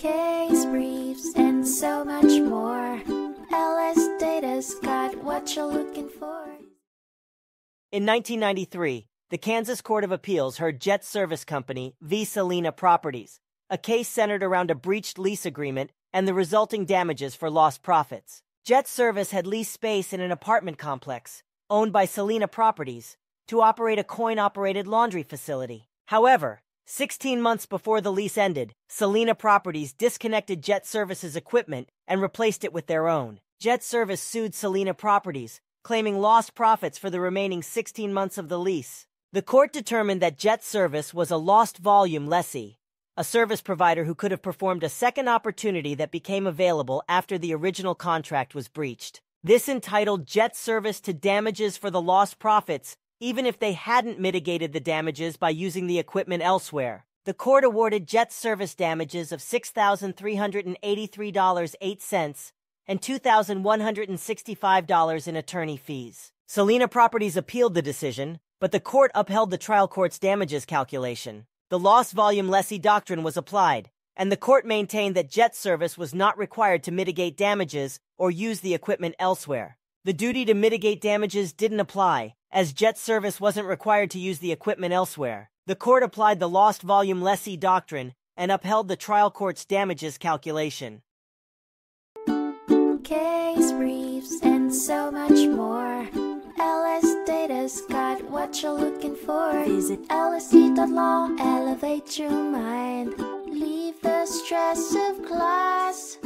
case briefs, and so much more. LSData's got what you're looking for. In 1993, the Kansas Court of Appeals heard Jetz Service Company v. Salina Properties, a case centered around a breached lease agreement and the resulting damages for lost profits. Jetz Service had leased space in an apartment complex, owned by Salina Properties, to operate a coin-operated laundry facility. However, 16 months before the lease ended, Salina Properties disconnected Jetz Service's equipment and replaced it with their own. Jetz Service sued Salina Properties, claiming lost profits for the remaining 16 months of the lease. The court determined that Jetz Service was a lost volume lessee, a service provider who could have performed a second opportunity that became available after the original contract was breached. This entitled Jetz Service to damages for the lost profits, even if they hadn't mitigated the damages by using the equipment elsewhere. The court awarded Jetz Service damages of $6,383.08 and $2,165 in attorney fees. Salina Properties appealed the decision, but the court upheld the trial court's damages calculation. The lost volume lessee doctrine was applied, and the court maintained that Jetz Service was not required to mitigate damages or use the equipment elsewhere. The duty to mitigate damages didn't apply, as Jetz Service wasn't required to use the equipment elsewhere. The court applied the lost volume lessee doctrine and upheld the trial court's damages calculation. Case briefs, and so much more. LSData's got what you're looking for. Visit lsd.law, elevate your mind. Leave the stress of class.